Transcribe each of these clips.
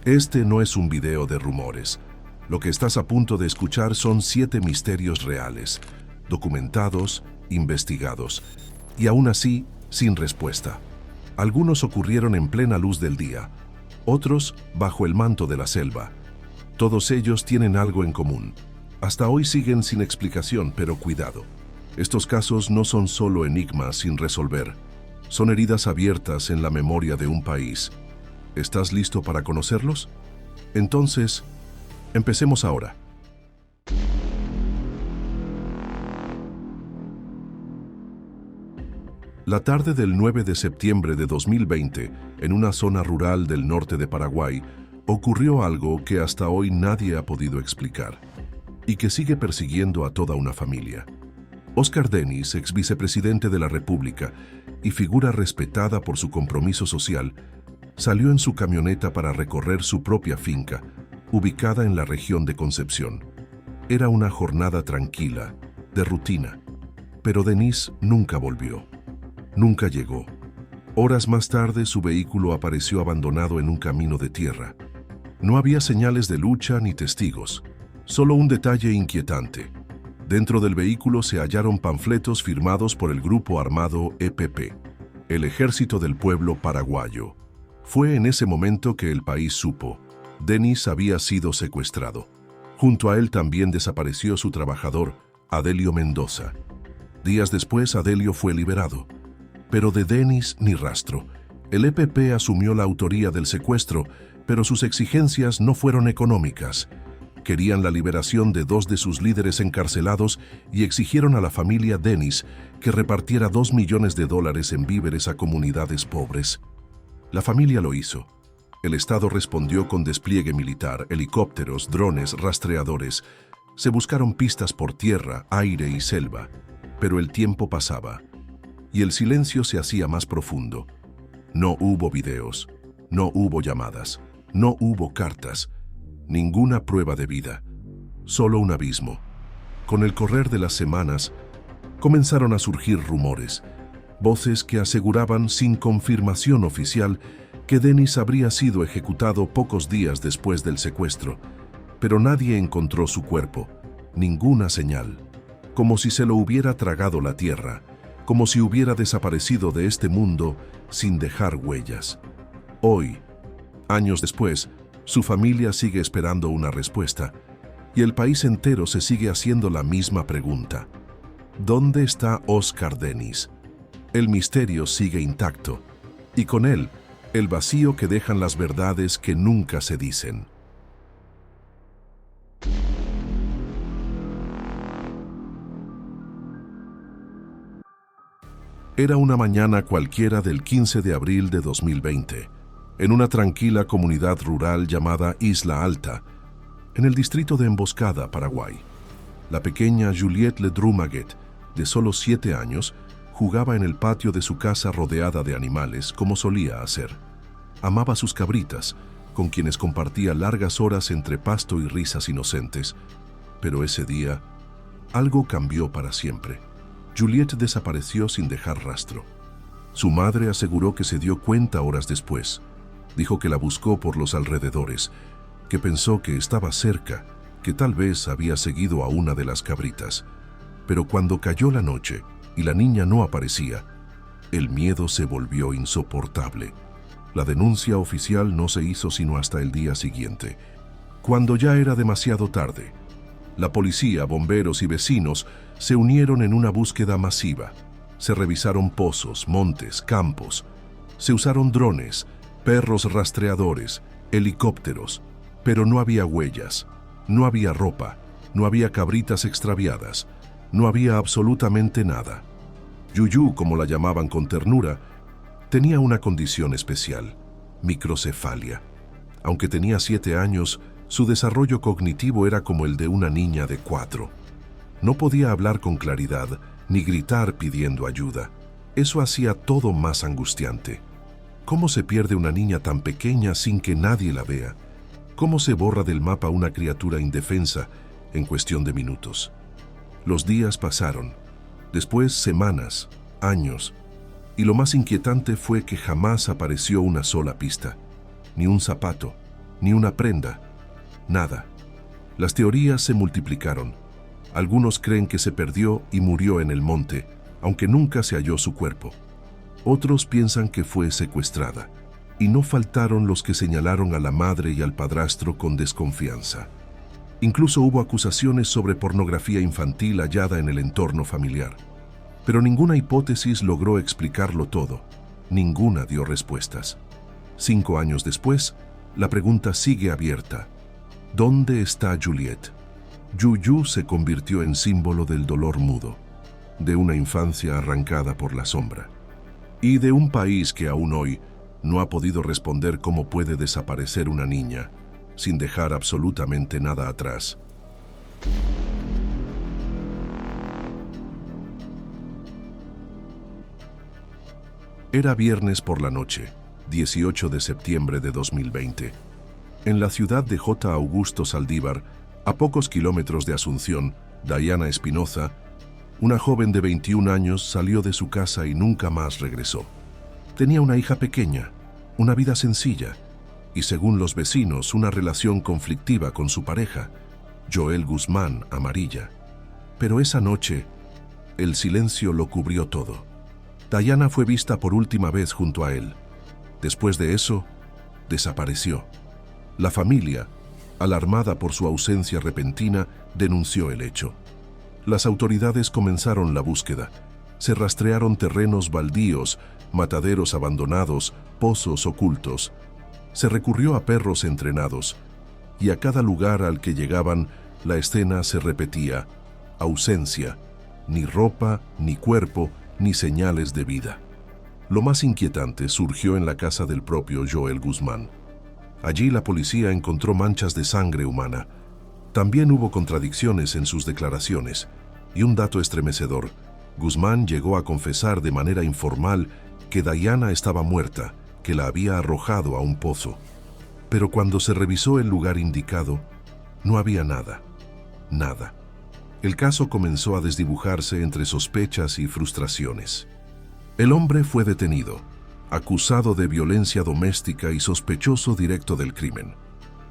Este no es un video de rumores. Lo que estás a punto de escuchar son 7 misterios reales, documentados, investigados, y aún así, sin respuesta. Algunos ocurrieron en plena luz del día, otros bajo el manto de la selva. Todos ellos tienen algo en común. Hasta hoy siguen sin explicación, pero cuidado. Estos casos no son solo enigmas sin resolver. Son heridas abiertas en la memoria de un país. ¿Estás listo para conocerlos? Entonces, empecemos ahora. La tarde del 9 de septiembre de 2020, en una zona rural del norte de Paraguay, ocurrió algo que hasta hoy nadie ha podido explicar y que sigue persiguiendo a toda una familia. Oscar Dennis, ex vicepresidente de la República y figura respetada por su compromiso social, salió en su camioneta para recorrer su propia finca, ubicada en la región de Concepción. Era una jornada tranquila, de rutina, pero Dennis nunca volvió. Nunca llegó. Horas más tarde, su vehículo apareció abandonado en un camino de tierra. No había señales de lucha ni testigos, solo un detalle inquietante. Dentro del vehículo se hallaron panfletos firmados por el grupo armado EPP, el Ejército del Pueblo Paraguayo. Fue en ese momento que el país supo: Dennis había sido secuestrado. Junto a él también desapareció su trabajador, Adelio Mendoza. Días después, Adelio fue liberado. Pero de Dennis ni rastro. El EPP asumió la autoría del secuestro, pero sus exigencias no fueron económicas. Querían la liberación de 2 de sus líderes encarcelados y exigieron a la familia Dennis que repartiera $2 millones en víveres a comunidades pobres. La familia lo hizo. El Estado respondió con despliegue militar, helicópteros, drones, rastreadores. Se buscaron pistas por tierra, aire y selva, pero el tiempo pasaba y el silencio se hacía más profundo. No hubo videos, no hubo llamadas, no hubo cartas, ninguna prueba de vida, solo un abismo. Con el correr de las semanas, comenzaron a surgir rumores, voces que aseguraban sin confirmación oficial que Dennis habría sido ejecutado pocos días después del secuestro, pero nadie encontró su cuerpo, ninguna señal, como si se lo hubiera tragado la tierra, como si hubiera desaparecido de este mundo sin dejar huellas. Hoy, años después, su familia sigue esperando una respuesta y el país entero se sigue haciendo la misma pregunta: ¿dónde está Oscar Dennis? El misterio sigue intacto y con él, el vacío que dejan las verdades que nunca se dicen. Era una mañana cualquiera del 15 de abril de 2020, en una tranquila comunidad rural llamada Isla Alta, en el distrito de Emboscada, Paraguay. La pequeña Juliette Ledrumaguet, de solo 7 años, jugaba en el patio de su casa rodeada de animales, como solía hacer. Amaba sus cabritas, con quienes compartía largas horas entre pasto y risas inocentes. Pero ese día, algo cambió para siempre. Juliette desapareció sin dejar rastro. Su madre aseguró que se dio cuenta horas después. Dijo que la buscó por los alrededores, que pensó que estaba cerca, que tal vez había seguido a una de las cabritas. Pero cuando cayó la noche y la niña no aparecía, el miedo se volvió insoportable. La denuncia oficial no se hizo sino hasta el día siguiente, cuando ya era demasiado tarde. La policía, bomberos y vecinos se unieron en una búsqueda masiva. Se revisaron pozos, montes, campos. Se usaron drones, perros rastreadores, helicópteros, pero no había huellas, no había ropa, no había cabritas extraviadas, no había absolutamente nada. Yuyu, como la llamaban con ternura, tenía una condición especial: microcefalia. Aunque tenía 7 años, su desarrollo cognitivo era como el de una niña de 4. No podía hablar con claridad, ni gritar pidiendo ayuda. Eso hacía todo más angustiante. ¿Cómo se pierde una niña tan pequeña sin que nadie la vea? ¿Cómo se borra del mapa una criatura indefensa en cuestión de minutos? Los días pasaron, después semanas, años, y lo más inquietante fue que jamás apareció una sola pista, ni un zapato, ni una prenda, nada. Las teorías se multiplicaron. Algunos creen que se perdió y murió en el monte, aunque nunca se halló su cuerpo. Otros piensan que fue secuestrada, y no faltaron los que señalaron a la madre y al padrastro con desconfianza. Incluso hubo acusaciones sobre pornografía infantil hallada en el entorno familiar. Pero ninguna hipótesis logró explicarlo todo. Ninguna dio respuestas. 5 años después, la pregunta sigue abierta. ¿Dónde está Juliette? Juju se convirtió en símbolo del dolor mudo, de una infancia arrancada por la sombra, y de un país que aún hoy no ha podido responder cómo puede desaparecer una niña sin dejar absolutamente nada atrás. Era viernes por la noche, 18 de septiembre de 2020. En la ciudad de J. Augusto Saldívar, a pocos kilómetros de Asunción, Dayana Espinoza, una joven de 21 años, salió de su casa y nunca más regresó. Tenía una hija pequeña, una vida sencilla, y según los vecinos, una relación conflictiva con su pareja, Joel Guzmán Amarilla. Pero esa noche, el silencio lo cubrió todo. Dayana fue vista por última vez junto a él. Después de eso, desapareció. La familia, alarmada por su ausencia repentina, denunció el hecho. Las autoridades comenzaron la búsqueda. Se rastrearon terrenos baldíos, mataderos abandonados, pozos ocultos. Se recurrió a perros entrenados, y a cada lugar al que llegaban, la escena se repetía: ausencia, ni ropa, ni cuerpo, ni señales de vida. Lo más inquietante surgió en la casa del propio Joel Guzmán. Allí la policía encontró manchas de sangre humana. También hubo contradicciones en sus declaraciones, y un dato estremecedor: Guzmán llegó a confesar de manera informal que Dayana estaba muerta, que la había arrojado a un pozo. Pero cuando se revisó el lugar indicado, no había nada, nada. El caso comenzó a desdibujarse entre sospechas y frustraciones. El hombre fue detenido, acusado de violencia doméstica y sospechoso directo del crimen.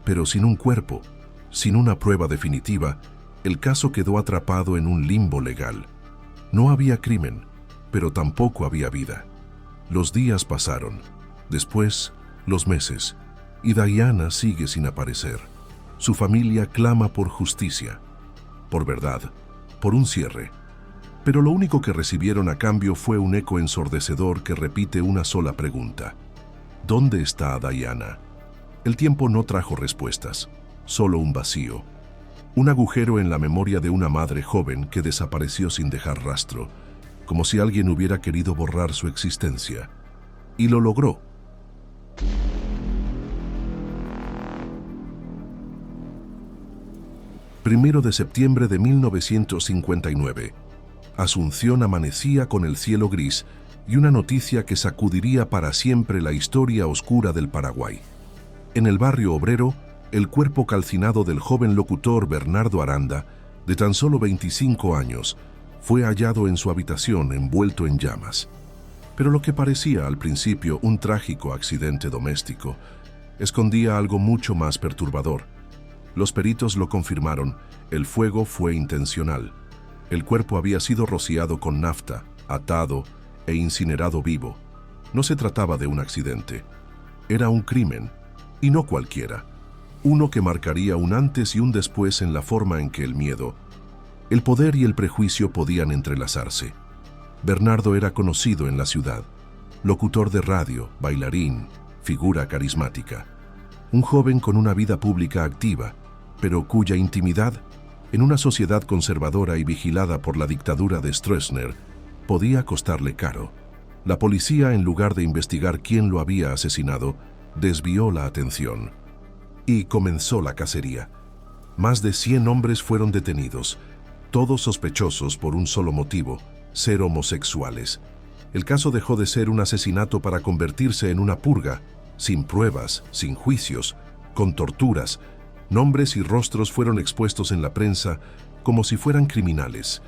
Pero sin un cuerpo, sin una prueba definitiva, el caso quedó atrapado en un limbo legal. No había crimen, pero tampoco había vida. Los días pasaron, después los meses, y Dayana sigue sin aparecer. Su familia clama por justicia, por verdad, por un cierre. Pero lo único que recibieron a cambio fue un eco ensordecedor que repite una sola pregunta: ¿dónde está Dayana? El tiempo no trajo respuestas, solo un vacío. Un agujero en la memoria de una madre joven que desapareció sin dejar rastro, como si alguien hubiera querido borrar su existencia. Y lo logró. Primero de septiembre de 1959. Asunción amanecía con el cielo gris y una noticia que sacudiría para siempre la historia oscura del Paraguay. En el barrio obrero, el cuerpo calcinado del joven locutor Bernardo Aranda, de tan solo 25 años, fue hallado en su habitación envuelto en llamas. Pero lo que parecía al principio un trágico accidente doméstico, escondía algo mucho más perturbador. Los peritos lo confirmaron: el fuego fue intencional. El cuerpo había sido rociado con nafta, atado e incinerado vivo. No se trataba de un accidente. Era un crimen, y no cualquiera. Uno que marcaría un antes y un después en la forma en que el miedo, el poder y el prejuicio podían entrelazarse. Bernardo era conocido en la ciudad, locutor de radio, bailarín, figura carismática. Un joven con una vida pública activa, pero cuya intimidad, en una sociedad conservadora y vigilada por la dictadura de Stroessner, podía costarle caro. La policía, en lugar de investigar quién lo había asesinado, desvió la atención. Y comenzó la cacería. Más de 100 hombres fueron detenidos, todos sospechosos por un solo motivo: ser homosexuales. El caso dejó de ser un asesinato para convertirse en una purga, sin pruebas, sin juicios, con torturas. Nombres y rostros fueron expuestos en la prensa como si fueran criminales,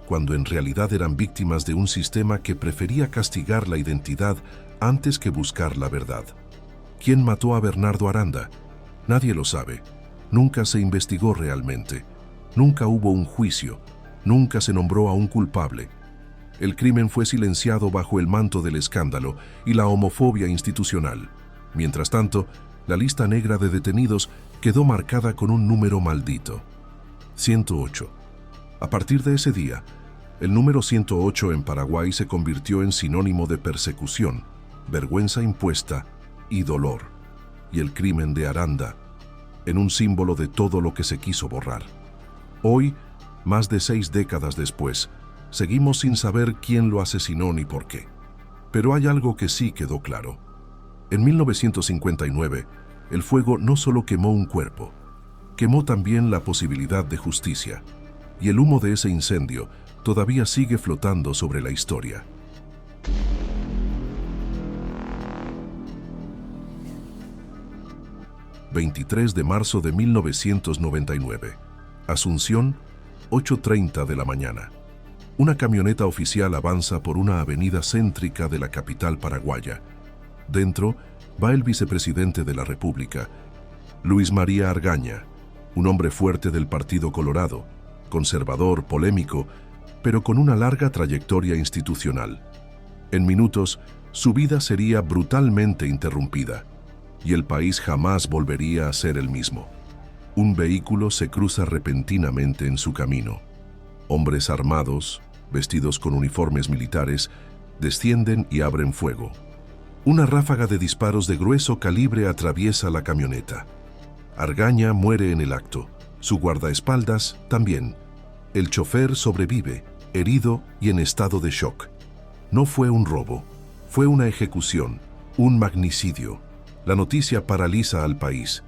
cuando en realidad eran víctimas de un sistema que prefería castigar la identidad antes que buscar la verdad. ¿Quién mató a Bernardo Aranda? Nadie lo sabe. Nunca se investigó realmente. Nunca hubo un juicio. Nunca se nombró a un culpable. El crimen fue silenciado bajo el manto del escándalo y la homofobia institucional. Mientras tanto, la lista negra de detenidos quedó marcada con un número maldito: 108. A partir de ese día, el número 108 en Paraguay se convirtió en sinónimo de persecución, vergüenza impuesta y dolor, y el crimen de Aranda en un símbolo de todo lo que se quiso borrar. Hoy, más de 6 décadas después, seguimos sin saber quién lo asesinó ni por qué. Pero hay algo que sí quedó claro. En 1959, el fuego no solo quemó un cuerpo, quemó también la posibilidad de justicia, y el humo de ese incendio todavía sigue flotando sobre la historia. ...23 de marzo de 1999... Asunción, 8:30 de la mañana. Una camioneta oficial avanza por una avenida céntrica de la capital paraguaya. Dentro va el vicepresidente de la República, Luis María Argaña, un hombre fuerte del Partido Colorado, conservador, polémico, pero con una larga trayectoria institucional. En minutos, su vida sería brutalmente interrumpida, y el país jamás volvería a ser el mismo. Un vehículo se cruza repentinamente en su camino. Hombres armados, vestidos con uniformes militares, descienden y abren fuego. Una ráfaga de disparos de grueso calibre atraviesa la camioneta. Argaña muere en el acto, su guardaespaldas también. El chofer sobrevive, herido y en estado de shock. No fue un robo, fue una ejecución, un magnicidio. La noticia paraliza al país.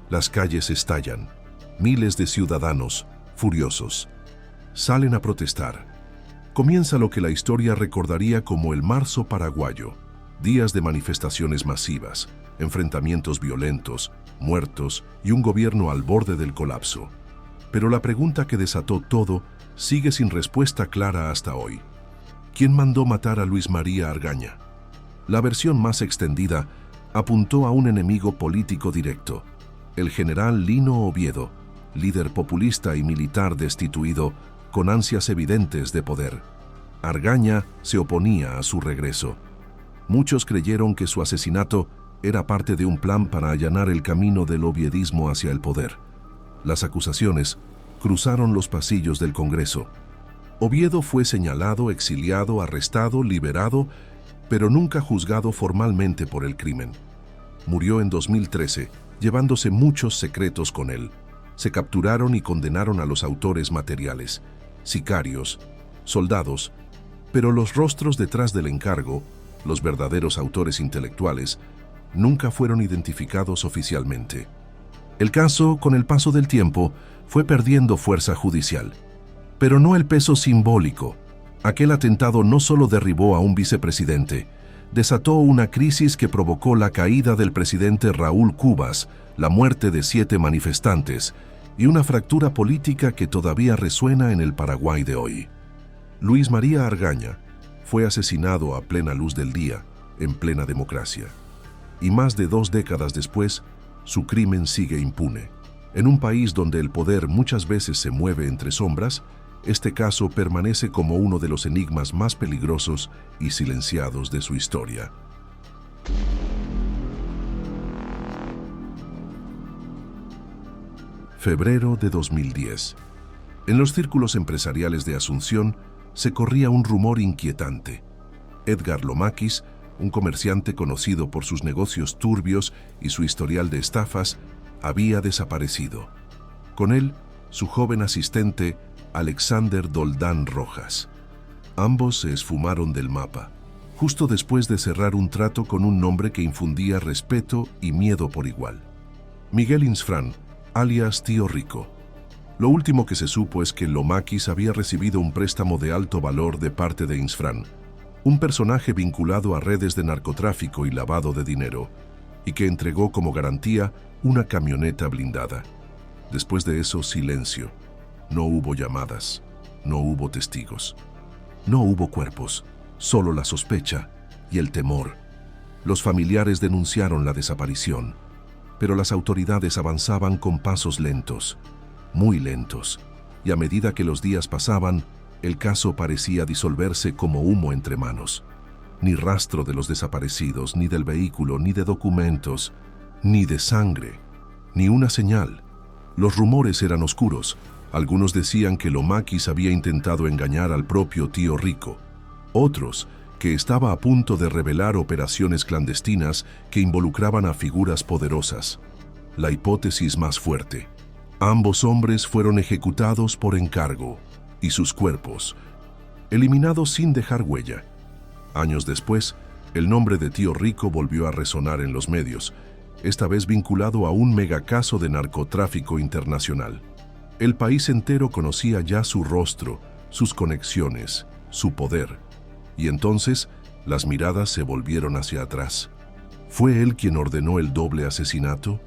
Las calles estallan. Miles de ciudadanos, furiosos, salen a protestar. Comienza lo que la historia recordaría como el Marzo Paraguayo. Días de manifestaciones masivas, enfrentamientos violentos, muertos y un gobierno al borde del colapso. Pero la pregunta que desató todo sigue sin respuesta clara hasta hoy. ¿Quién mandó matar a Luis María Argaña? La versión más extendida apuntó a un enemigo político directo: el general Lino Oviedo, líder populista y militar destituido, con ansias evidentes de poder. Argaña se oponía a su regreso. Muchos creyeron que su asesinato era parte de un plan para allanar el camino del oviedismo hacia el poder. Las acusaciones cruzaron los pasillos del Congreso. Oviedo fue señalado, exiliado, arrestado, liberado, pero nunca juzgado formalmente por el crimen. Murió en 2013, llevándose muchos secretos con él. Se capturaron y condenaron a los autores materiales, sicarios, soldados, pero los rostros detrás del encargo, los verdaderos autores intelectuales, nunca fueron identificados oficialmente. El caso, con el paso del tiempo, fue perdiendo fuerza judicial, pero no el peso simbólico. Aquel atentado no solo derribó a un vicepresidente, desató una crisis que provocó la caída del presidente Raúl Cubas, la muerte de 7 manifestantes y una fractura política que todavía resuena en el Paraguay de hoy. Luis María Argaña fue asesinado a plena luz del día, en plena democracia. Y más de 2 décadas después, su crimen sigue impune. En un país donde el poder muchas veces se mueve entre sombras, este caso permanece como uno de los enigmas más peligrosos y silenciados de su historia. Febrero de 2010. En los círculos empresariales de Asunción se corría un rumor inquietante. Edgar Lomakis, un comerciante conocido por sus negocios turbios y su historial de estafas, había desaparecido. Con él, su joven asistente, Alexander Doldán Rojas. Ambos se esfumaron del mapa, justo después de cerrar un trato con un nombre que infundía respeto y miedo por igual: Miguel Insfrán, alias Tío Rico. Lo último que se supo es que Lomakis había recibido un préstamo de alto valor de parte de Insfrán, un personaje vinculado a redes de narcotráfico y lavado de dinero, y que entregó como garantía una camioneta blindada. Después de eso, silencio. No hubo llamadas, no hubo testigos, no hubo cuerpos, solo la sospecha y el temor. Los familiares denunciaron la desaparición. pero las autoridades avanzaban con pasos lentos, muy lentos, y a medida que los días pasaban, el caso parecía disolverse como humo entre manos. Ni rastro de los desaparecidos, ni del vehículo, ni de documentos, ni de sangre, ni una señal. Los rumores eran oscuros. Algunos decían que Lomakis había intentado engañar al propio tío Rico. Otros, que estaba a punto de revelar operaciones clandestinas que involucraban a figuras poderosas. La hipótesis más fuerte: ambos hombres fueron ejecutados por encargo y sus cuerpos eliminados sin dejar huella. Años después, el nombre de tío Rico volvió a resonar en los medios, esta vez vinculado a un megacaso de narcotráfico internacional. El país entero conocía ya su rostro, sus conexiones, su poder. Y entonces, las miradas se volvieron hacia atrás. ¿Fue él quien ordenó el doble asesinato?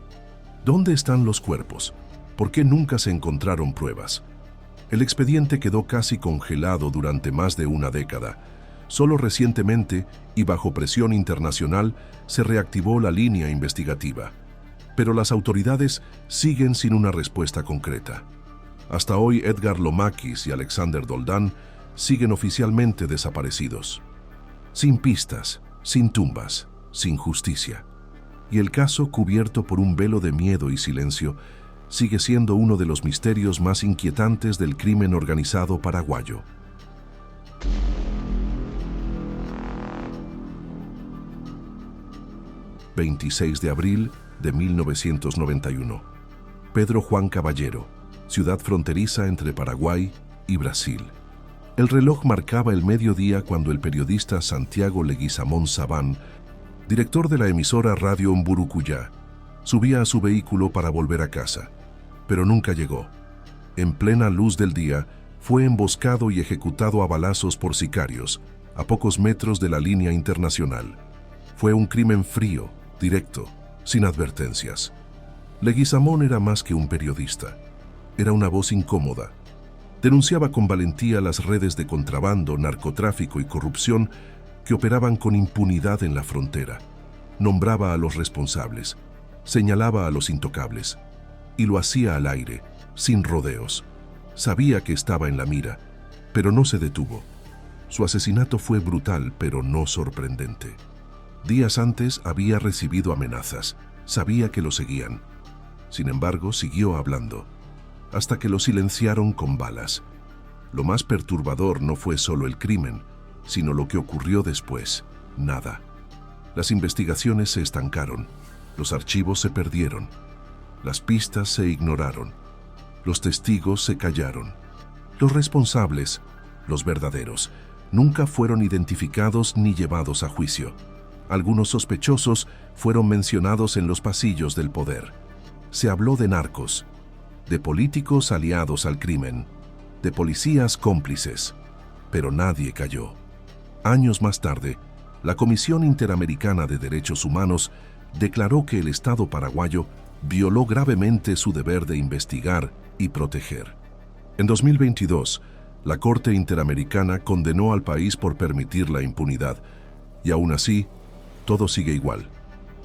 ¿Dónde están los cuerpos? ¿Por qué nunca se encontraron pruebas? El expediente quedó casi congelado durante más de una década. Solo recientemente, y bajo presión internacional, se reactivó la línea investigativa. Pero las autoridades siguen sin una respuesta concreta. Hasta hoy, Edgar Lomakis y Alexander Doldán siguen oficialmente desaparecidos. Sin pistas, sin tumbas, sin justicia. Y el caso, cubierto por un velo de miedo y silencio, sigue siendo uno de los misterios más inquietantes del crimen organizado paraguayo. ...26 de abril de 1991. Pedro Juan Caballero, ciudad fronteriza entre Paraguay y Brasil. El reloj marcaba el mediodía cuando el periodista Santiago Leguizamón Sabán, director de la emisora Radio Mburucuyá, subía a su vehículo para volver a casa, pero nunca llegó. En plena luz del día, fue emboscado y ejecutado a balazos por sicarios, a pocos metros de la línea internacional. Fue un crimen frío, directo, sin advertencias. Leguizamón era más que un periodista. Era una voz incómoda. Denunciaba con valentía las redes de contrabando, narcotráfico y corrupción que operaban con impunidad en la frontera. Nombraba a los responsables, señalaba a los intocables, y lo hacía al aire, sin rodeos. Sabía que estaba en la mira, pero no se detuvo. Su asesinato fue brutal, pero no sorprendente. Días antes había recibido amenazas, sabía que lo seguían. Sin embargo, siguió hablando, hasta que lo silenciaron con balas. Lo más perturbador no fue solo el crimen, sino lo que ocurrió después. Nada. Las investigaciones se estancaron, los archivos se perdieron, las pistas se ignoraron, los testigos se callaron. Los responsables, los verdaderos, nunca fueron identificados ni llevados a juicio. Algunos sospechosos fueron mencionados en los pasillos del poder. Se habló de narcos, de políticos aliados al crimen, de policías cómplices, pero nadie cayó. Años más tarde, la Comisión Interamericana de Derechos Humanos declaró que el Estado paraguayo violó gravemente su deber de investigar y proteger. En 2022, la Corte Interamericana condenó al país por permitir la impunidad, y aún así, todo sigue igual.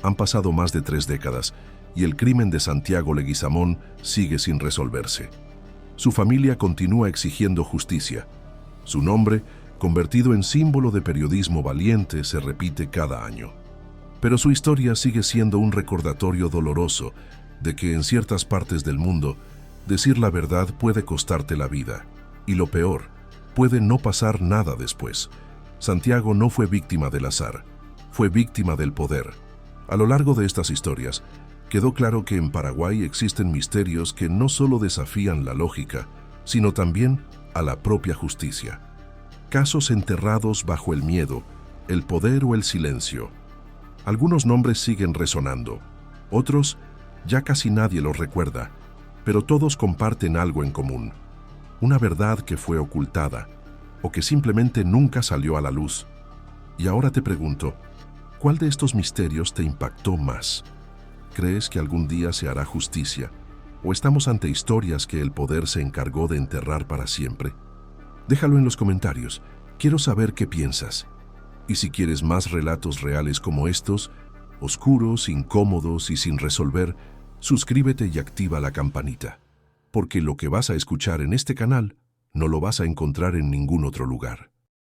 Han pasado más de 3 décadas y el crimen de Santiago Leguizamón sigue sin resolverse. Su familia continúa exigiendo justicia. Su nombre, convertido en símbolo de periodismo valiente, se repite cada año. Pero su historia sigue siendo un recordatorio doloroso de que en ciertas partes del mundo, decir la verdad puede costarte la vida. Y lo peor, puede no pasar nada después. Santiago no fue víctima del azar, fue víctima del poder. A lo largo de estas historias, quedó claro que en Paraguay existen misterios que no solo desafían la lógica, sino también a la propia justicia. Casos enterrados bajo el miedo, el poder o el silencio. Algunos nombres siguen resonando, otros ya casi nadie los recuerda, pero todos comparten algo en común. Una verdad que fue ocultada, o que simplemente nunca salió a la luz. Y ahora te pregunto, ¿cuál de estos misterios te impactó más? ¿Crees que algún día se hará justicia? ¿O estamos ante historias que el poder se encargó de enterrar para siempre? Déjalo en los comentarios. Quiero saber qué piensas. Y si quieres más relatos reales como estos, oscuros, incómodos y sin resolver, suscríbete y activa la campanita, porque lo que vas a escuchar en este canal no lo vas a encontrar en ningún otro lugar.